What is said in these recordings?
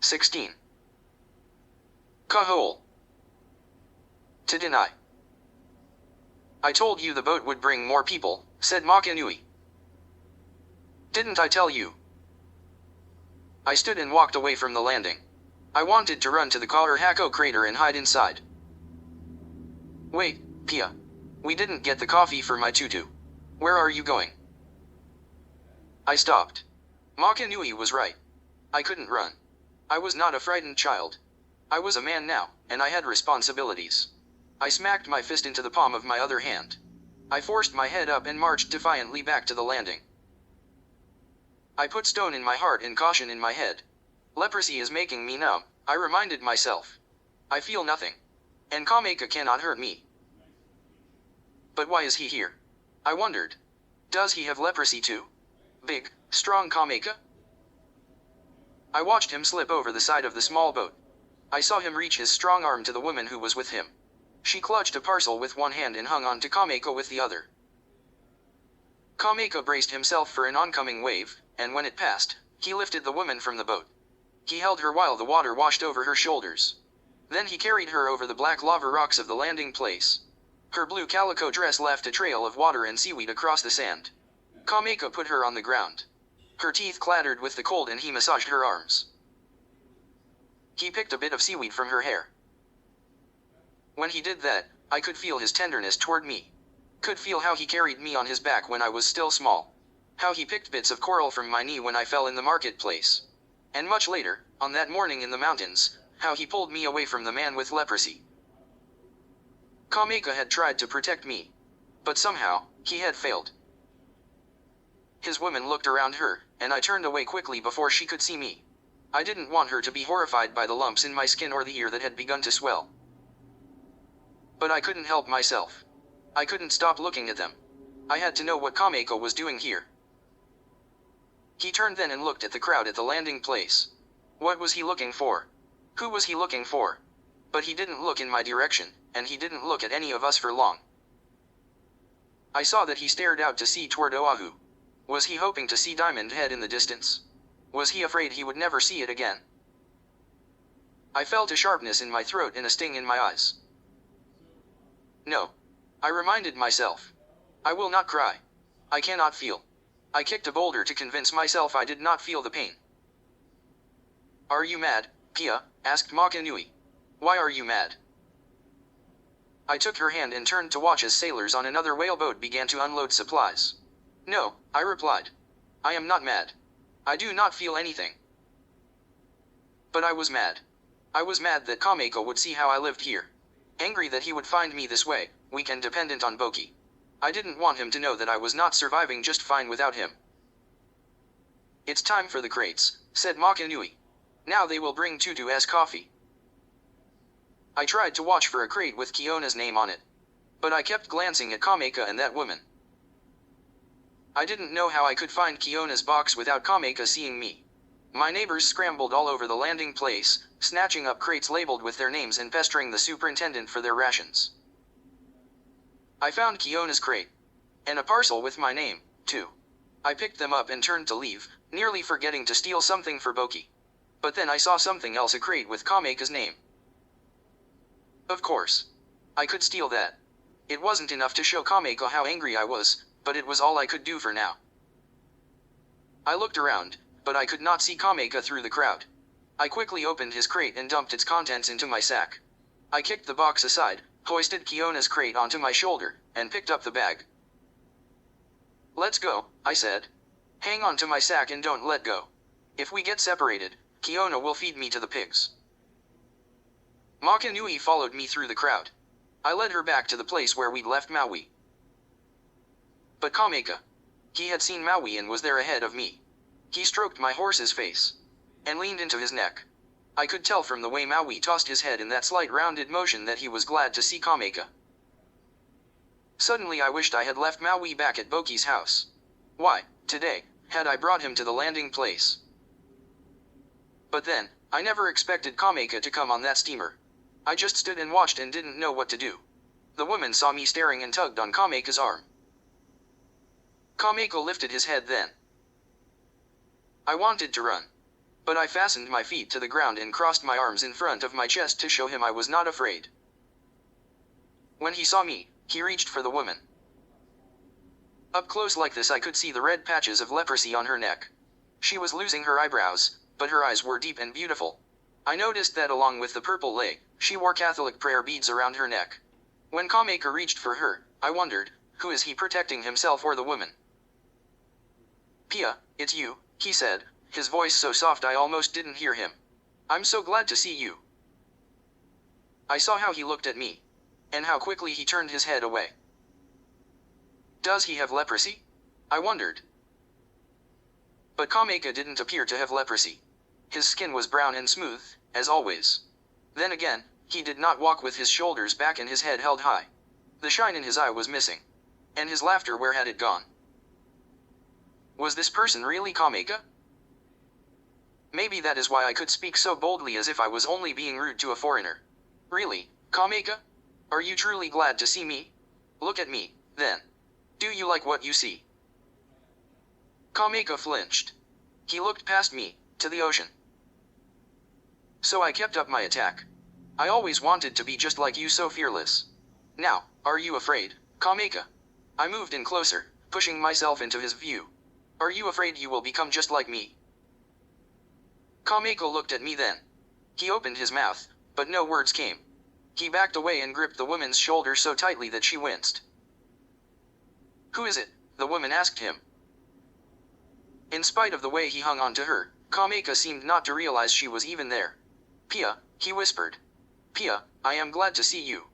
16. Kahol. To deny. I told you the boat would bring more people, said Makanui. Didn't I tell you? I stood and walked away from the landing. I wanted to run to the Kruchten-Gurecki crater and hide inside. Wait, Pia. We didn't get the coffee for my tutu. Where are you going? I stopped. Makanui was right. I couldn't run. I was not a frightened child. I was a man now, and I had responsibilities. I smacked my fist into the palm of my other hand. I forced my head up and marched defiantly back to the landing. I put stone in my heart and caution in my head. Leprosy is making me numb, I reminded myself. I feel nothing. And Kameka cannot hurt me. But why is he here? I wondered. Does he have leprosy too? Big, strong Kameka? I watched him slip over the side of the small boat. I saw him reach his strong arm to the woman who was with him. She clutched a parcel with one hand and hung on to Kameka with the other. Kameka braced himself for an oncoming wave, and when it passed, he lifted the woman from the boat. He held her while the water washed over her shoulders. Then he carried her over the black lava rocks of the landing place. Her blue calico dress left a trail of water and seaweed across the sand. Kameka put her on the ground. Her teeth clattered with the cold and he massaged her arms. He picked a bit of seaweed from her hair. When he did that, I could feel his tenderness toward me. Could feel how he carried me on his back when I was still small. How he picked bits of coral from my knee when I fell in the marketplace. And much later, on that morning in the mountains, how he pulled me away from the man with leprosy. Kameka had tried to protect me. But somehow, he had failed. His woman looked around her, and I turned away quickly before she could see me. I didn't want her to be horrified by the lumps in my skin or the ear that had begun to swell. But I couldn't help myself. I couldn't stop looking at them. I had to know what Kameka was doing here. He turned then and looked at the crowd at the landing place. What was he looking for? Who was he looking for? But he didn't look in my direction, and he didn't look at any of us for long. I saw that he stared out to sea toward Oahu. Was he hoping to see Diamond Head in the distance? Was he afraid he would never see it again? I felt a sharpness in my throat and a sting in my eyes. No. I reminded myself. I will not cry. I cannot feel. I kicked a boulder to convince myself I did not feel the pain. Are you mad, Pia? Asked Makanui. Why are you mad? I took her hand and turned to watch as sailors on another whaleboat began to unload supplies. No, I replied. I am not mad. I do not feel anything. But I was mad. I was mad that Kameka would see how I lived here. Angry that he would find me this way, weak and dependent on Boki. I didn't want him to know that I was not surviving just fine without him. It's time for the crates, said Makanui. Now they will bring Tutu's coffee. I tried to watch for a crate with Kiona's name on it. But I kept glancing at Kameka and that woman. I didn't know how I could find Kiona's box without Kameka seeing me. My neighbors scrambled all over the landing place, snatching up crates labeled with their names and pestering the superintendent for their rations. I found Kiona's crate. And a parcel with my name, too. I picked them up and turned to leave, nearly forgetting to steal something for Boki. But then I saw something else, a crate with Kameka's name. Of course. I could steal that. It wasn't enough to show Kameka how angry I was, but it was all I could do for now. I looked around, but I could not see Kameka through the crowd. I quickly opened his crate and dumped its contents into my sack. I kicked the box aside, hoisted Kiona's crate onto my shoulder, and picked up the bag. Let's go, I said. Hang on to my sack and don't let go. If we get separated, Kiona will feed me to the pigs. Makanui followed me through the crowd. I led her back to the place where we'd left Maui. But Kameka. He had seen Maui and was there ahead of me. He stroked my horse's face. And leaned into his neck. I could tell from the way Maui tossed his head in that slight rounded motion that he was glad to see Kameka. Suddenly I wished I had left Maui back at Boki's house. Why, today, had I brought him to the landing place? But then, I never expected Kameka to come on that steamer. I just stood and watched and didn't know what to do. The woman saw me staring and tugged on Kameka's arm. Kameka lifted his head then. I wanted to run. But I fastened my feet to the ground and crossed my arms in front of my chest to show him I was not afraid. When he saw me, he reached for the woman. Up close like this I could see the red patches of leprosy on her neck. She was losing her eyebrows, but her eyes were deep and beautiful. I noticed that along with the purple lei, she wore Catholic prayer beads around her neck. When Kameka reached for her, I wondered, who is he protecting, himself or the woman? "Pia, it's you," he said, his voice so soft I almost didn't hear him. "I'm so glad to see you." I saw how he looked at me, and how quickly he turned his head away. Does he have leprosy? I wondered. But Kameka didn't appear to have leprosy. His skin was brown and smooth, as always. Then again, he did not walk with his shoulders back and his head held high. The shine in his eye was missing. And his laughter, where had it gone? Was this person really Kameka? Maybe that is why I could speak so boldly as if I was only being rude to a foreigner. "Really, Kameka? Are you truly glad to see me? Look at me, then. Do you like what you see?" Kameka flinched. He looked past me, to the ocean. So I kept up my attack. "I always wanted to be just like you, so fearless. Now, are you afraid, Kameka?" I moved in closer, pushing myself into his view. "Are you afraid you will become just like me?" Kameka looked at me then. He opened his mouth, but no words came. He backed away and gripped the woman's shoulder so tightly that she winced. "Who is it?" the woman asked him. In spite of the way he hung on to her, Kameka seemed not to realize she was even there. "Pia," he whispered. "Pia, I am glad to see you."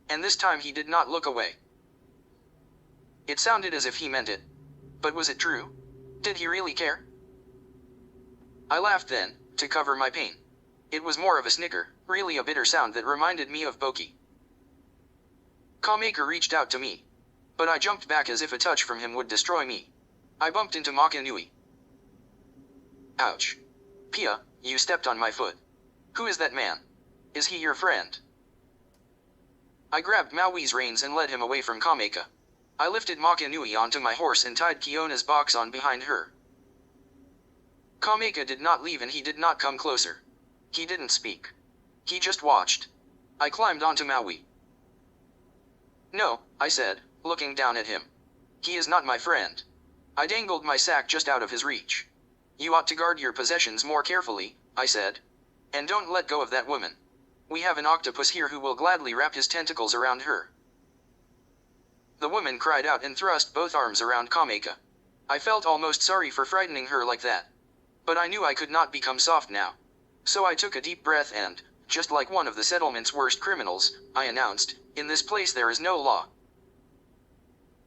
And this time he did not look away. It sounded as if he meant it. But was it true? Did he really care? I laughed then, to cover my pain. It was more of a snicker, really a bitter sound that reminded me of Boki. Kameka reached out to me. But I jumped back as if a touch from him would destroy me. I bumped into Makanui. "Ouch. Pia, you stepped on my foot. Who is that man? Is he your friend?" I grabbed Maui's reins and led him away from Kameka. I lifted Makanui onto my horse and tied Kiona's box on behind her. Kameka did not leave and he did not come closer. He didn't speak. He just watched. I climbed onto Maui. "No," I said, looking down at him. "He is not my friend." I dangled my sack just out of his reach. "You ought to guard your possessions more carefully," I said. "And don't let go of that woman. We have an octopus here who will gladly wrap his tentacles around her." The woman cried out and thrust both arms around Kameka. I felt almost sorry for frightening her like that. But I knew I could not become soft now. So I took a deep breath and, just like one of the settlement's worst criminals, I announced, "In this place there is no law."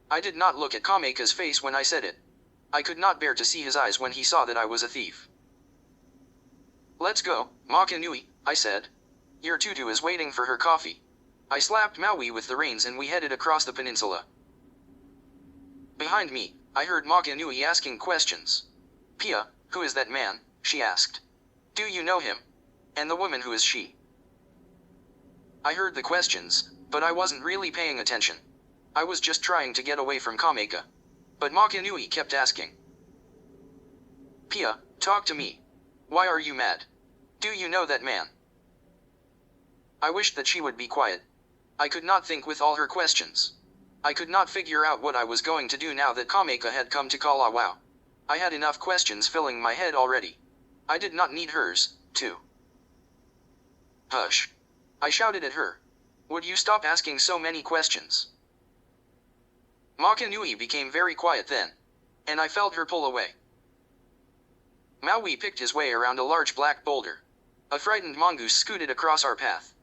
I did not look at Kameka's face when I said it. I could not bear to see his eyes when he saw that I was a thief. "Let's go, Makanui," I said. "Your tutu is waiting for her coffee." I slapped Maui with the reins and we headed across the peninsula. Behind me, I heard Makanui asking questions. "Pia, who is that man?" she asked. "Do you know him? And the woman, who is she?" I heard the questions, but I wasn't really paying attention. I was just trying to get away from Kameka. But Makanui kept asking. "Pia, talk to me. Why are you mad? Do you know that man?" I wished that she would be quiet. I could not think with all her questions. I could not figure out what I was going to do now that Kameka had come to Kalawao. I had enough questions filling my head already. I did not need hers, too. "Hush!" I shouted at her. "Would you stop asking so many questions?" Makanui became very quiet then. And I felt her pull away. Maui picked his way around a large black boulder. A frightened mongoose scooted across our path.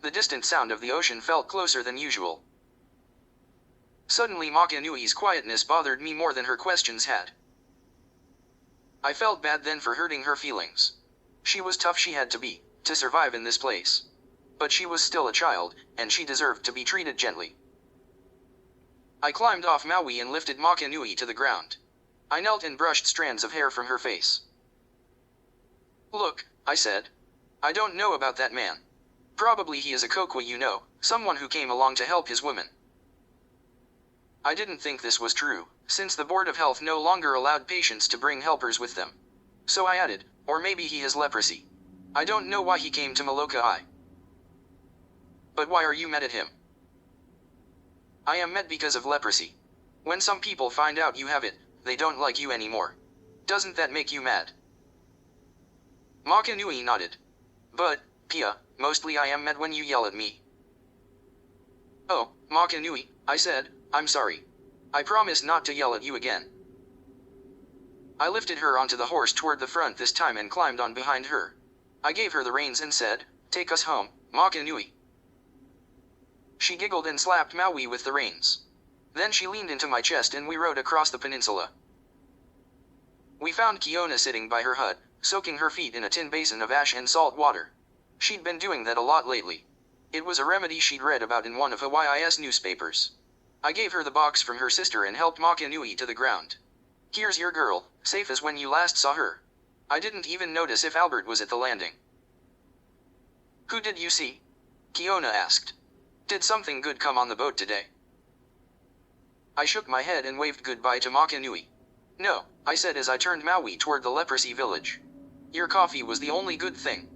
The distant sound of the ocean felt closer than usual. Suddenly Makanui's quietness bothered me more than her questions had. I felt bad then for hurting her feelings. She was tough, she had to be, to survive in this place. But she was still a child, and she deserved to be treated gently. I climbed off Maui and lifted Makanui to the ground. I knelt and brushed strands of hair from her face. "Look," I said. "I don't know about that man. Probably he is a kokwa, you know, someone who came along to help his woman." I didn't think this was true, since the Board of Health no longer allowed patients to bring helpers with them. So I added, or maybe he has leprosy. I don't know why he came to Molokai. But why are you mad at him? I am mad because of leprosy. When some people find out you have it, they don't like you anymore. Doesn't that make you mad? Makanui nodded. But, Pia, mostly I am mad when you yell at me. Oh, Makanui, I said, I'm sorry. I promise not to yell at you again. I lifted her onto the horse toward the front this time and climbed on behind her. I gave her the reins and said, take us home, Makanui. She giggled and slapped Maui with the reins. Then she leaned into my chest and we rode across the peninsula. We found Kiona sitting by her hut, soaking her feet in a tin basin of ash and salt water. She'd been doing that a lot lately. It was a remedy she'd read about in one of Hawaii's newspapers. I gave her the box from her sister and helped Makanui to the ground. Here's your girl, safe as when you last saw her. I didn't even notice if Albert was at the landing. Who did you see? Kiona asked. Did something good come on the boat today? I shook my head and waved goodbye to Makanui. No, I said as I turned Maui toward the leprosy village. Your coffee was the only good thing.